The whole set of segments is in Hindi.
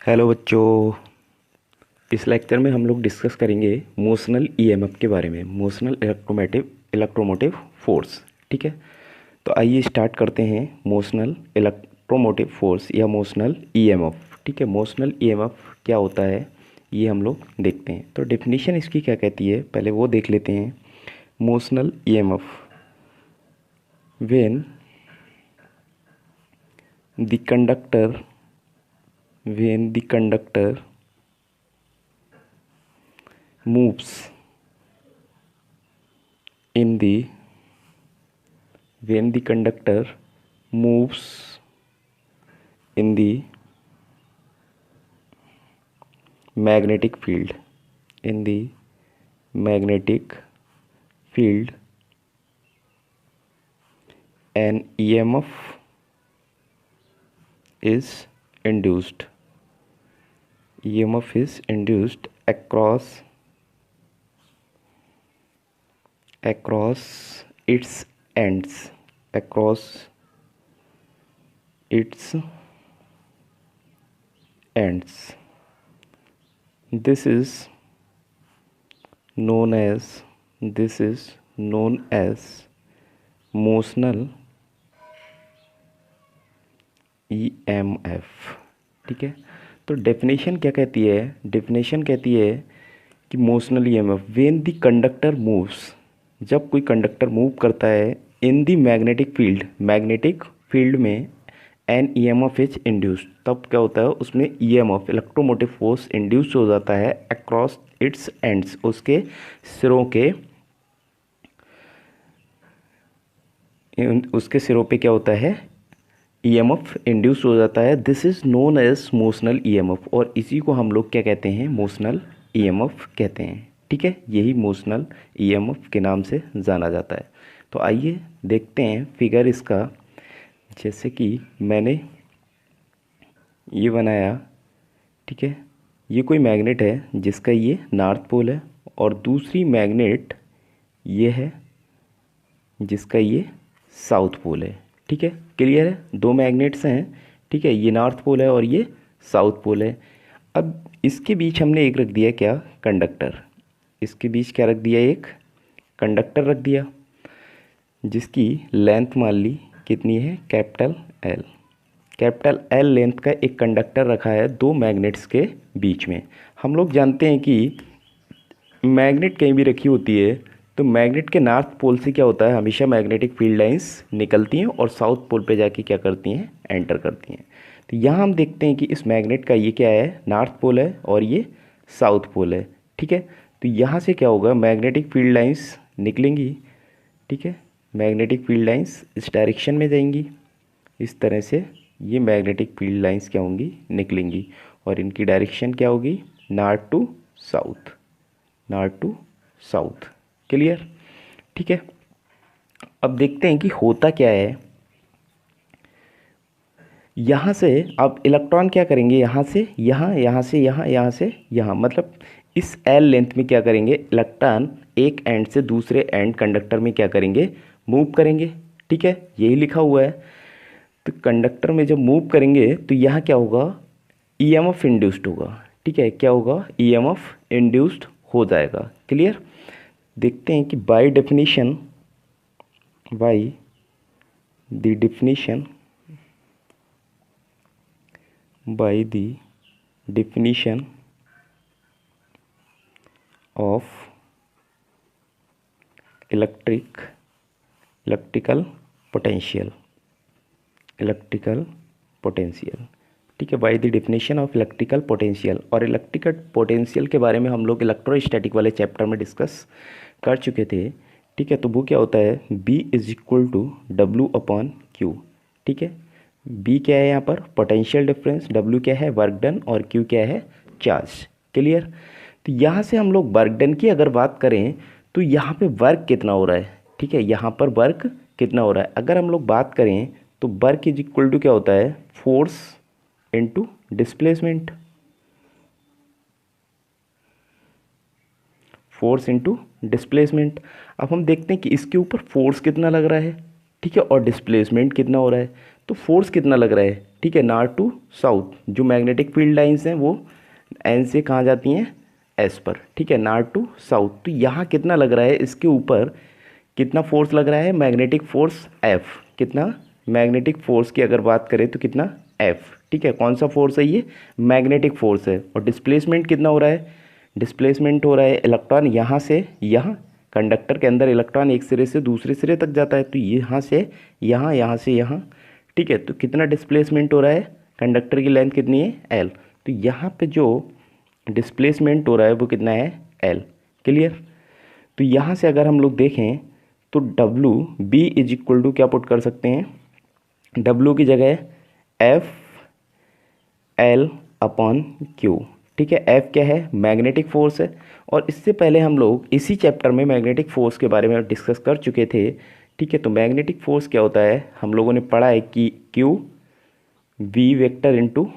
हेलो बच्चों। इस लेक्चर में हम लोग डिस्कस करेंगे मोशनल ईएमएफ के बारे में, मोशनल इलेक्ट्रोमोटिव फोर्स। ठीक है, तो आइए स्टार्ट करते हैं मोशनल इलेक्ट्रोमोटिव फोर्स या मोशनल ईएमएफ। ठीक है, मोशनल ईएमएफ क्या होता है ये हम लोग देखते हैं। तो डेफिनेशन इसकी क्या कहती है पहले वो देख लेते हैं। Motional EMF when the conductor moves in the when the conductor moves in the magnetic field an EMF is induced across its ends this is known as motional EMF. ठीक है, तो डेफिनेशन क्या कहती है? डेफिनेशन कहती है कि motional EMF when the conductor moves, जब कोई कंडक्टर मूव करता है इन द मैग्नेटिक फील्ड में एन ईएमएफ इज इंड्यूस्ड, तब क्या होता है उसमें ईएमएफ इलेक्ट्रोमोटिव फोर्स इंड्यूस हो जाता है अक्रॉस इट्स एंड्स, उसके सिरों पे क्या होता है ईएमएफ इंड्यूस हो जाता है। This is known as motional EMF, और इसी को हम लोग क्या कहते हैं? मोशनल ईएमएफ कहते हैं। ठीक है, यही मोशनल ईएमएफ के नाम से जाना जाता है। तो आइए देखते हैं फिगर इसका। जैसे कि मैंने ये बनाया, ठीक है, ये कोई मैग्नेट है जिसका ये नॉर्थ पोल है, और दूसरी मैग्नेट ये है जिसका ये साउथ पोल है। ठीक है, क्लियर है? दो मैग्नेट्स हैं। ठीक है, ये नॉर्थ पोल है और ये साउथ पोल है। अब इसके बीच हमने एक रख दिया क्या? कंडक्टर। इसके बीच क्या रख दिया? एक कंडक्टर रख दिया, जिसकी लेंथ मान ली कितनी है? कैपिटल एल लेंथ का एक कंडक्टर रखा है दो मैग्नेट्स के बीच में। हम लोग जानते हैं कि मैग्नेट कहीं भी रखी होती है तो मैग्नेट के नॉर्थ पोल से क्या होता है? हमेशा मैग्नेटिक फील्ड लाइंस निकलती हैं और साउथ पोल पे जाके क्या करती हैं? एंटर करती हैं। तो यहाँ हम देखते हैं कि इस मैग्नेट का ये क्या है? नॉर्थ पोल है और ये साउथ पोल है। ठीक है, तो यहाँ से क्या होगा? मैग्नेटिक फील्ड लाइंस निकलेंगी। ठीक है, मैग्नेटिक फील्ड लाइंस इस डायरेक्शन में जाएंगी। इस तरह से ये मैग्नेटिक फील्ड लाइंस क्या होंगी? निकलेंगी, और इनकी डायरेक्शन क्या होगी? North to south. क्लियर? ठीक है, अब देखते हैं कि होता क्या है। यहाँ से अब इलेक्ट्रॉन क्या करेंगे? यहाँ से यहाँ, यहाँ से यहाँ, यहाँ से यहाँ, मतलब इस एल लेंथ में क्या करेंगे? इलेक्ट्रॉन एक एंड से दूसरे एंड कंडक्टर में क्या करेंगे? मूव करेंगे। ठीक है, यही लिखा हुआ है। तो कंडक्टर में जब मूव करेंगे तो यहाँ क्या होगा? ईएमएफ इंड्यूस्ड होगा। ठीक है, क्या होगा? ईएमएफ इंड्यूस्ड हो जाएगा। क्लियर? देखते हैं कि by the definition of electrical potential. ठीक है, by the definition of electrical potential. और इलेक्ट्रिकल पोटेंशियल के बारे में हम लोग इलेक्ट्रोस्टैटिक वाले चैप्टर में डिस्कस कर चुके थे। ठीक है, तो वो क्या होता है? B is equal to W/Q। ठीक है, B क्या है यहाँ पर? पोटेंशियल डिफरेंस, W क्या है? वर्क डन, और Q क्या है? चार्ज। क्लियर? तो यहाँ से हम लोग वर्क डन की अगर बात करें तो यहाँ पे वर्क कितना हो रहा है? ठीक है, यहाँ पर वर्क कितना हो रहा है? अगर हम लोग बात करें तो वर्क इज इक्वल टू क्या होता है? Force into displacement. Force into displacement. अब हम देखते हैं कि इसके ऊपर फोर्स कितना लग रहा है, ठीक है, और डिस्प्लेसमेंट कितना हो रहा है। तो फोर्स कितना लग रहा है, ठीक है, नॉर्थ टू साउथ जो मैग्नेटिक फील्ड लाइंस हैं वो एन से कहाँ जाती हैं, एस पर, ठीक है, नॉर्थ टू साउथ। तो यहाँ कितना लग रहा है इसके ऊपर, कितना फोर्स लग रहा है, मैग्नेटिक फोर्स एफ, कितना, मैग्नेटिक फोर्स की अगर बात करें तो कितना, एफ, ठीक है। कौन सा फोर्स है ये, मैग्नेटिक फोर्स है। और डिस्प्लेसमेंट कितना हो रहा है, डिस्प्लेसमेंट हो रहा है इलेक्ट्रॉन यहाँ से यहाँ, कंडक्टर के अंदर इलेक्ट्रॉन एक सिरे से दूसरे सिरे तक जाता है, तो यहाँ से यहाँ, यहाँ से यहाँ, ठीक है। तो कितना डिस्प्लेसमेंट हो रहा है, कंडक्टर की लेंथ कितनी है, एल, तो यहाँ पे जो डिस्प्लेसमेंट हो रहा है वो कितना है, एल, क्लियर। तो यहाँ से अगर हम लोग देखें तो W B is equal to क्या पुट कर सकते हैं, डब्लू की जगह एफ एल अपॉन क्यू, ठीक है। एफ क्या है, मैग्नेटिक फोर्स है, और इससे पहले हम लोग इसी चैप्टर में मैग्नेटिक फोर्स के बारे में डिस्कस कर चुके थे, ठीक है। तो मैग्नेटिक फोर्स क्या होता है, हम लोगों ने पढ़ा है कि Q V vector into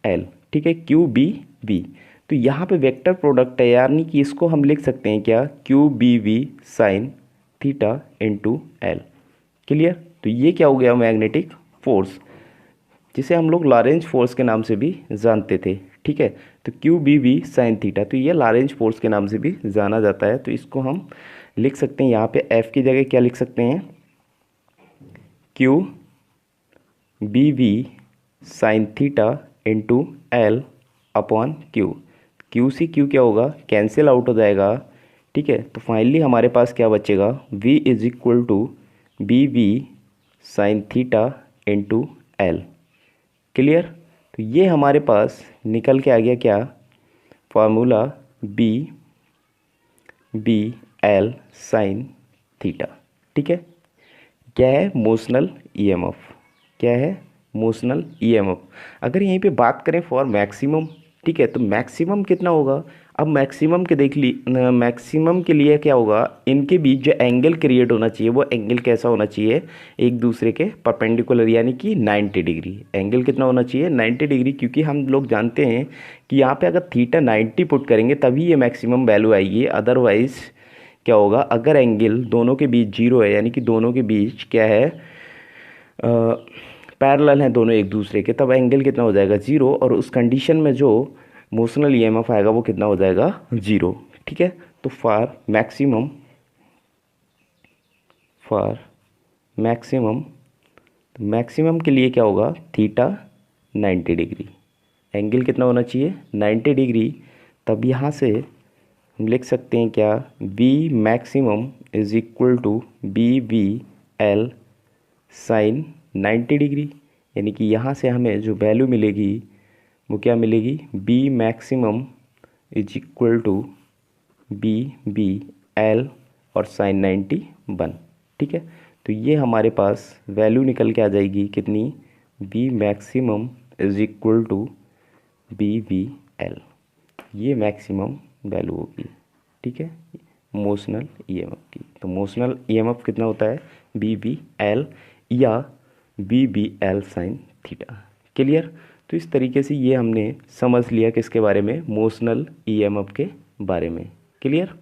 L, ठीक है, क्यू बी वी। तो यहाँ पे वेक्टर प्रोडक्ट है, यानी कि इसको हम लिख सकते हैं क्या, Q B V sine theta into L, clear. तो ये क्या हो गया, मैग्नेटिक फोर्स, जिसे हम लोग लॉरेंज फोर्स के नाम से भी जानते थे, ठीक है। तो Q B V sine theta, तो ये लॉरेंज फोर्स के नाम से भी जाना जाता है। तो इसको हम लिख सकते हैं, यहाँ पे एफ की जगह क्या लिख सकते हैं, Q B V sine theta into L upon Q, Q सी क्यू क्या होगा, कैंसिल आउट हो जाएगा, ठीक है। तो फाइनली हमारे पास क्या बचेगा, v is equal to B V sine theta into L, clear. तो ये हमारे पास निकल के आ गया क्या, formula B B L sine theta, ठीक है। क्या है, मोशनल ईएमएफ, क्या है, मोशनल ईएमएफ। अगर यहीं पे बात करें फॉर मैक्सिमम, ठीक है, तो मैक्सिमम कितना होगा, अब मैक्सिमम के देख ली, मैक्सिमम के लिए क्या होगा, इनके बीच जो एंगल क्रिएट होना चाहिए वो एंगल कैसा होना चाहिए, एक दूसरे के परपेंडिकुलर, यानी कि 90 डिग्री। एंगल कितना होना चाहिए, 90 डिग्री, क्योंकि हम लोग जानते हैं कि यहाँ पे अगर थीटा 90 पुट करेंगे तभी ये मैक्सिमम वैल्यू आएगी, अदरवाइज क्या होगा, अगर एंगल दोनों के बीच जीरो है, यानी कि दोनों के बीच क्या है, पैरेलल हैं दोनों एक दूसरे के, तब एंगल कितना हो जाएगा, जीरो, और उस कंडीशन में जो मोशनल ईएमएफ आएगा वो कितना हो जाएगा, जीरो, ठीक है। तो फॉर मैक्सिमम के लिए क्या होगा, थीटा 90 डिग्री, एंगल कितना होना चाहिए, 90 डिग्री। तब यहाँ से हम लिख सकते हैं क्या, V maximum is equal to B V L sine 90 degree, यानी कि यहाँ से हमें जो वैल्यू मिलेगी वो क्या मिलेगी, B maximum is equal to B B L और साइन 91, ठीक है। तो ये हमारे पास वैल्यू निकल के आ जाएगी कितनी, B maximum is equal to B V L, ये मैक्सिमम वैल्यू होगी, ठीक है, मोशनल ईएमएफ की। तो मोशनल ईएमएफ कितना होता है, बी वी एल या B B L sine theta, clear. तो इस तरीके से ये हमने समझ लिया किसके बारे में, मोशनल ईएमएफ के बारे में, क्लियर।